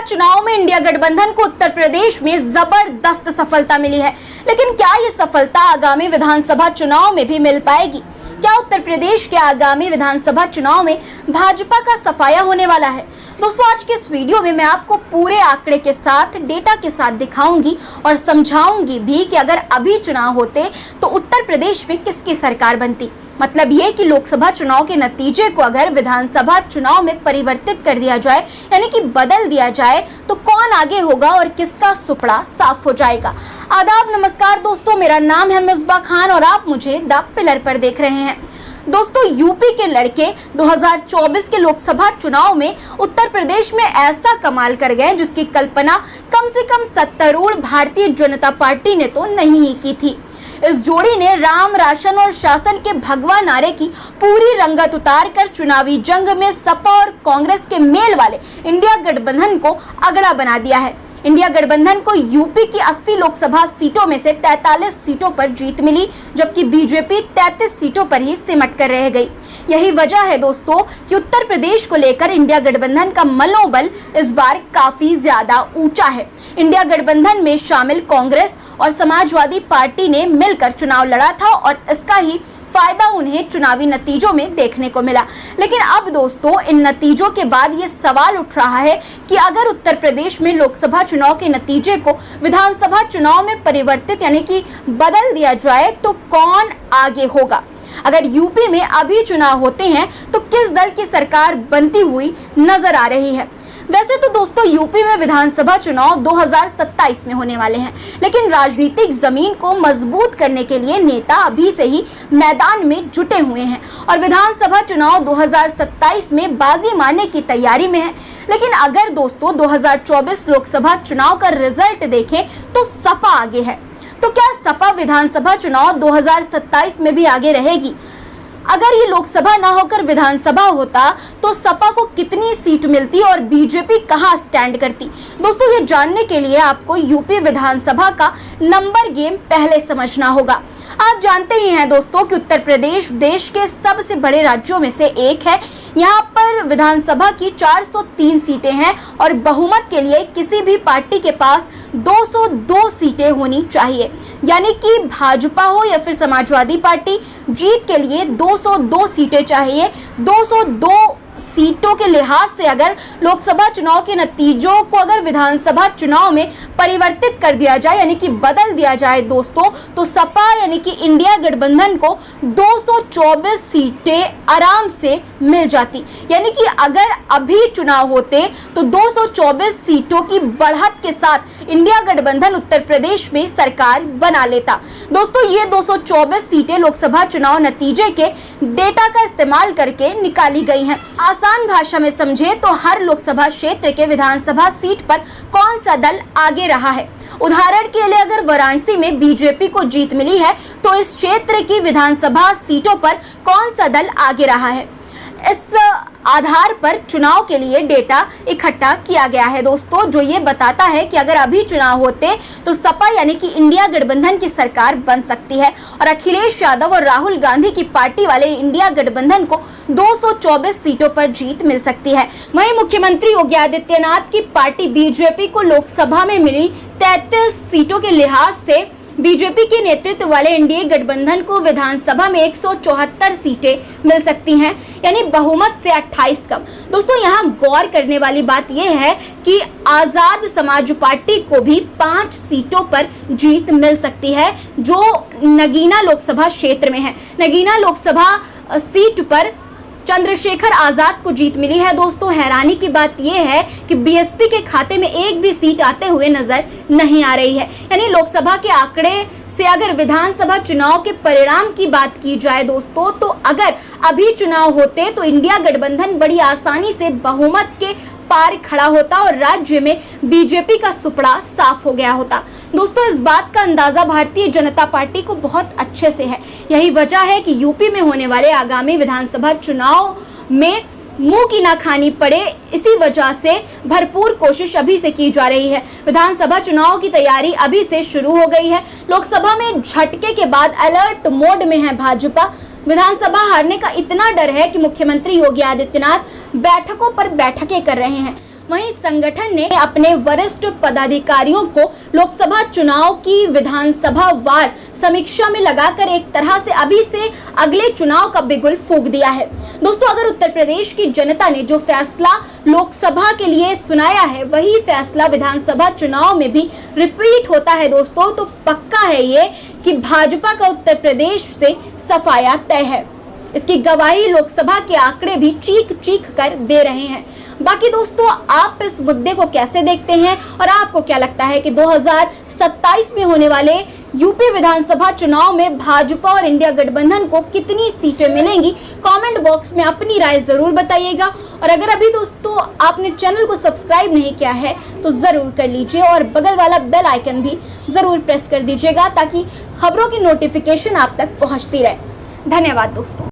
चुनाव में इंडिया गठबंधन को उत्तर प्रदेश में जबरदस्त सफलता मिली है, लेकिन क्या ये सफलता आगामी विधानसभा चुनाव में भी मिल पाएगी? क्या उत्तर प्रदेश के आगामी विधानसभा चुनाव में भाजपा का सफाया होने वाला है? दोस्तों, आज के इस वीडियो में मैं आपको पूरे आंकड़े के साथ, डेटा के साथ दिखाऊंगी और समझाऊंगी भी कि अगर अभी चुनाव होते तो उत्तर प्रदेश में किसकी सरकार बनती। मतलब ये कि लोकसभा चुनाव के नतीजे को अगर विधानसभा चुनाव में परिवर्तित कर दिया जाए, यानी कि बदल दिया जाए, तो कौन आगे होगा और किसका सुपड़ा साफ हो जाएगा। आदाब, नमस्कार दोस्तों, मेरा नाम है मिसबा खान और आप मुझे द पिलर पर देख रहे हैं। दोस्तों, यूपी के लड़के 2024 के लोकसभा चुनाव में उत्तर प्रदेश में ऐसा कमाल कर गए जिसकी कल्पना कम से कम सत्तारूढ़ भारतीय जनता पार्टी ने तो नहीं ही की थी। इस जोड़ी ने राम, राशन और शासन के भगवा नारे की पूरी रंगत उतार कर चुनावी जंग में सपा और कांग्रेस के मेल वाले इंडिया गठबंधन को अगड़ा बना दिया है। इंडिया गठबंधन को यूपी की 80 लोकसभा सीटों में से 43 सीटों पर जीत मिली, जबकि बीजेपी 33 सीटों पर ही सिमट कर रह गई। यही वजह है दोस्तों कि उत्तर प्रदेश को लेकर इंडिया गठबंधन का मनोबल इस बार काफी ज्यादा ऊंचा है। इंडिया गठबंधन में शामिल कांग्रेस और समाजवादी पार्टी ने मिलकर चुनाव लड़ा था और इसका ही फायदा उन्हें चुनावी नतीजों में देखने को मिला। लेकिन अब दोस्तों, इन नतीजों के बाद ये सवाल उठ रहा है कि अगर उत्तर प्रदेश में लोकसभा चुनाव के नतीजे को विधानसभा चुनाव में परिवर्तित यानी कि बदल दिया जाए तो कौन आगे होगा। अगर यूपी में अभी चुनाव होते हैं तो किस दल की सरकार बनती हुई नजर आ रही है। वैसे तो दोस्तों, यूपी में विधानसभा चुनाव 2027 में होने वाले हैं, लेकिन राजनीतिक जमीन को मजबूत करने के लिए नेता अभी से ही मैदान में जुटे हुए हैं और विधानसभा चुनाव 2027 में बाजी मारने की तैयारी में है। लेकिन अगर दोस्तों 2024 लोकसभा चुनाव का रिजल्ट देखें तो सपा आगे है। तो क्या सपा विधानसभा चुनाव 2027 में भी आगे रहेगी? अगर ये लोकसभा ना होकर विधानसभा होता तो सपा को कितनी सीट मिलती और बीजेपी कहां स्टैंड करती? दोस्तों, ये जानने के लिए आपको यूपी विधानसभा का नंबर गेम पहले समझना होगा। आप जानते ही हैं दोस्तों कि उत्तर प्रदेश देश के सबसे बड़े राज्यों में से एक है। यहाँ पर विधानसभा की 403 सीटें हैं और बहुमत के लिए किसी भी पार्टी के पास 202 सीटें होनी चाहिए, यानी कि भाजपा हो या फिर समाजवादी पार्टी, जीत के लिए 202 सीटें चाहिए। 202 सीटों के लिहाज से अगर लोकसभा चुनाव के नतीजों को अगर विधानसभा चुनाव में परिवर्तित कर दिया जाए यानी कि बदल दिया जाए दोस्तों, तो सपा यानी कि इंडिया गठबंधन को 224 सीटें आराम से मिल जाती। यानी कि अगर अभी चुनाव होते तो 224 सीटों की बढ़त के साथ इंडिया गठबंधन उत्तर प्रदेश में सरकार बना लेता। दोस्तों, ये 224 सीटें लोकसभा चुनाव नतीजे के डेटा का इस्तेमाल करके निकाली गई हैं। आसान भाषा में समझे तो हर लोकसभा क्षेत्र के विधानसभा सीट पर कौन सा दल आगे रहा है। उदाहरण के लिए अगर वाराणसी में बीजेपी को जीत मिली है तो इस क्षेत्र की विधानसभा सीटों पर कौन सा दल आगे रहा है, इस आधार पर चुनाव के लिए डेटा इकट्ठा किया गया है दोस्तों, जो ये बताता है कि अगर अभी चुनाव होते तो सपा यानी कि इंडिया गठबंधन की सरकार बन सकती है और अखिलेश यादव और राहुल गांधी की पार्टी वाले इंडिया गठबंधन को 224 सीटों पर जीत मिल सकती है। वहीं मुख्यमंत्री योगी आदित्यनाथ की पार्टी बीजेपी को लोकसभा में मिली 33 सीटों के लिहाज से बीजेपी के नेतृत्व वाले एनडीए गठबंधन को विधानसभा में 174 सीटें मिल सकती हैं, यानी बहुमत से 28 कम। दोस्तों, यहाँ गौर करने वाली बात यह है कि आजाद समाज पार्टी को भी 5 सीटों पर जीत मिल सकती है, जो नगीना लोकसभा क्षेत्र में है। नगीना लोकसभा सीट पर चंद्रशेखर आजाद को जीत मिली है। दोस्तों, हैरानी की बात यह है कि बीएसपी के खाते में एक भी सीट आते हुए नजर नहीं आ रही है। यानी लोकसभा के आंकड़े से अगर विधानसभा चुनाव के परिणाम की बात की जाए दोस्तों, तो अगर अभी चुनाव होते तो इंडिया गठबंधन बड़ी आसानी से बहुमत के पार खड़ा होता और राज्य में बीजेपी का सुपड़ा साफ हो गया होता। दोस्तों, इस बात का अंदाजा भारतीय जनता पार्टी को बहुत अच्छे से है। यही वजह है कि यूपी में होने वाले आगामी विधानसभा चुनाव में मुंह की ना खानी पड़े, इसी वजह से भरपूर कोशिश अभी से की जा रही है। विधानसभा चुनाव की तैयारी अभी से शुरू हो गई है। लोकसभा में झटके के बाद अलर्ट मोड में है भाजपा। विधानसभा हारने का इतना डर है कि मुख्यमंत्री योगी आदित्यनाथ बैठकों पर बैठकें कर रहे हैं। वहीं संगठन ने अपने वरिष्ठ पदाधिकारियों को लोकसभा चुनाव की विधानसभा वार समीक्षा में लगाकर एक तरह से अभी से अगले चुनाव का बिगुल फूंक दिया है। दोस्तों, अगर उत्तर प्रदेश की जनता ने जो फैसला लोकसभा के लिए सुनाया है वही फैसला विधानसभा चुनाव में भी रिपीट होता है दोस्तों, तो पक्का है ये कि भाजपा का उत्तर प्रदेश से सफाया तय है। इसकी गवाही लोकसभा के आंकड़े भी चीख चीख कर दे रहे हैं। बाकी दोस्तों, आप इस मुद्दे को कैसे देखते हैं और आपको क्या लगता है कि 2027 में होने वाले यूपी विधानसभा चुनाव में भाजपा और इंडिया गठबंधन को कितनी सीटें मिलेंगी? कमेंट बॉक्स में अपनी राय जरूर बताइएगा। और अगर अभी दोस्तों आपने चैनल को सब्सक्राइब नहीं किया है तो जरूर कर लीजिए और बगल वाला बेल आइकन भी जरूर प्रेस कर दीजिएगा ताकि खबरों की नोटिफिकेशन आप तक पहुंचती रहे। धन्यवाद दोस्तों।